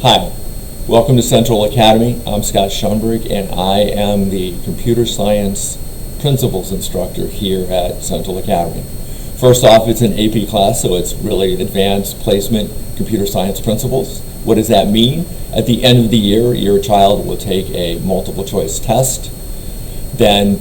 Hi, welcome to Central Academy. I'm Scott Schoenberg, and I am the computer science principles instructor here at Central Academy. First off, it's an AP class, so it's really advanced placement computer science principles. What does that mean? At the end of the year, your child will take a multiple choice test. Then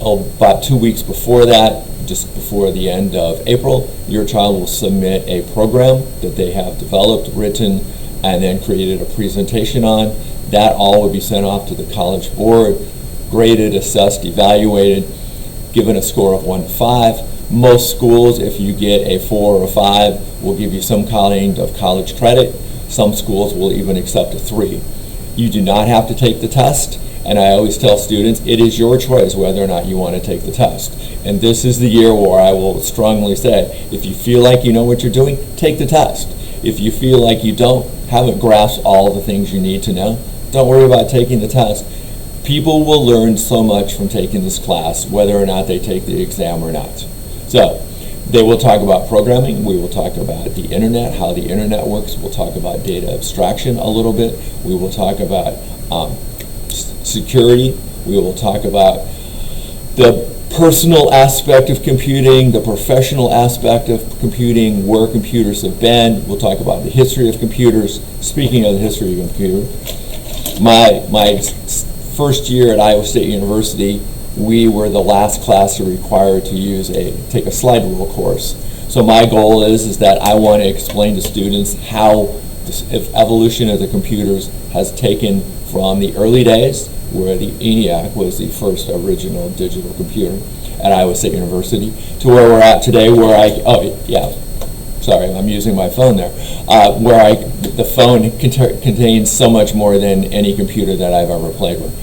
about 2 weeks before that, just before the end of April, your child will submit a program that they have developed, written, and then created a presentation on. That all will be sent off to the College Board, graded, assessed, evaluated, given a score of 1 to 5. Most schools, if you get a 4 or a 5, will give you some kind of college credit. Some schools will even accept a 3. You do not have to take the test, and I always tell students it is your choice whether or not you want to take the test. And this is the year where I will strongly say, if you feel like you know what you're doing, take the test. If you feel like you haven't grasped all the things you need to know, don't worry about taking the test. People will learn so much from taking this class, whether or not they take the exam or not. So, they will talk about programming, we will talk about the internet, how the internet works, we'll talk about data abstraction a little bit, we will talk about security, we will talk about the personal aspect of computing, the professional aspect of computing, where computers have been. We'll talk about the history of computers. Speaking of the history of computers, my first year at Iowa State University, we were the last class to require to take a slide rule course. So my goal is that I want to explain to students how the evolution of the computers has taken from the early days, where the ENIAC was the first original digital computer at Iowa State University, to where we're at today, I'm using my phone there, where the phone contains so much more than any computer that I've ever played with.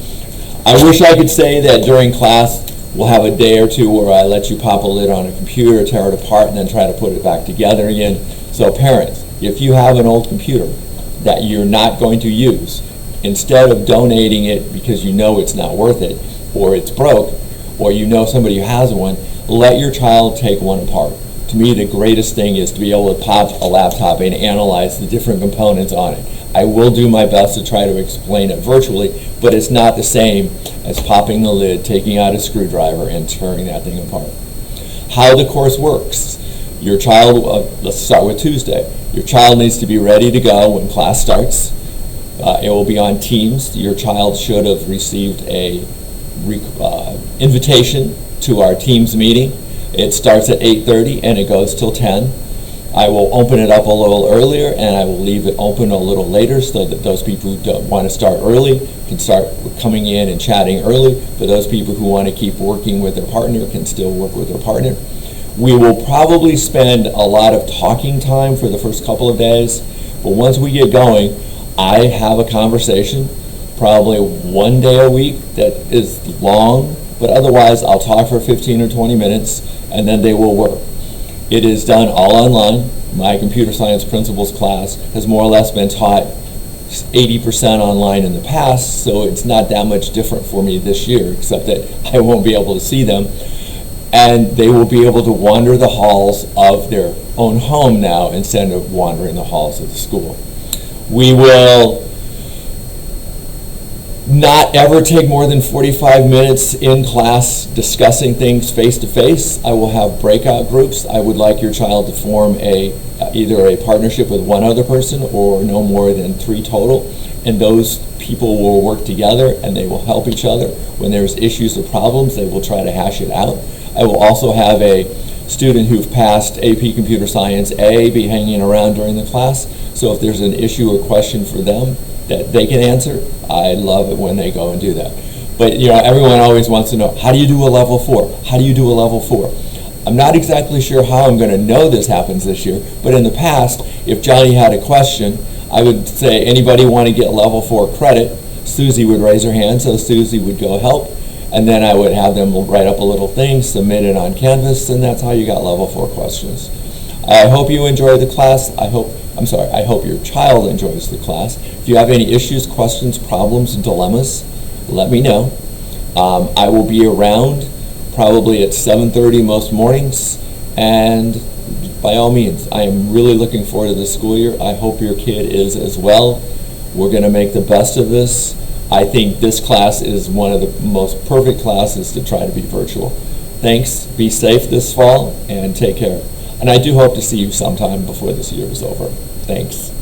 I wish I could say that during class we'll have a day or two where I let you pop a lid on a computer, tear it apart, and then try to put it back together again. So parents, if you have an old computer that you're not going to use, instead of donating it because you know it's not worth it, or it's broke, or you know somebody who has one, let your child take one apart. To me, the greatest thing is to be able to pop a laptop and analyze the different components on it. I will do my best to try to explain it virtually, but it's not the same as popping the lid, taking out a screwdriver, and tearing that thing apart. How the course works. Your child, let's start with Tuesday. Your child needs to be ready to go when class starts. It will be on Teams. Your child should have received a invitation to our Teams meeting. It starts at 8:30 and it goes till 10. I will open it up a little earlier and I will leave it open a little later so that those people who don't want to start early can start coming in and chatting early. For those people who want to keep working with their partner can still work with their partner. We will probably spend a lot of talking time for the first couple of days, but once we get going, I have a conversation, probably 1 day a week that is long, but otherwise I'll talk for 15 or 20 minutes and then they will work. It is done all online. My computer science principles class has more or less been taught 80% online in the past, so it's not that much different for me this year, except that I won't be able to see them. And they will be able to wander the halls of their own home now instead of wandering the halls of the school. We will not ever take more than 45 minutes in class discussing things face to face. I will have breakout groups. I would like your child to form either a partnership with one other person or no more than 3 total, and those people will work together and they will help each other. When there's issues or problems, they will try to hash it out. I will also have a student who've passed AP Computer Science A be hanging around during the class, so if there's an issue or question for them that they can answer, I love it when they go and do that. But everyone always wants to know, how do you do a level 4? How do you do a level 4? I'm not exactly sure how I'm going to know this happens this year, but in the past, if Johnny had a question, I would say, anybody want to get level 4 credit? Susie would raise her hand, so Susie would go help, and then I would have them write up a little thing, submit it on Canvas, and that's how you got level 4 questions. I hope you enjoy the class. I hope your child enjoys the class. If you have any issues, questions, problems, dilemmas, let me know. I will be around probably at 7:30 most mornings, and by all means, I am really looking forward to the school year. I hope your kid is as well. We're going to make the best of this. I think this class is one of the most perfect classes to try to be virtual. Thanks. Be safe this fall and take care. And I do hope to see you sometime before this year is over. Thanks.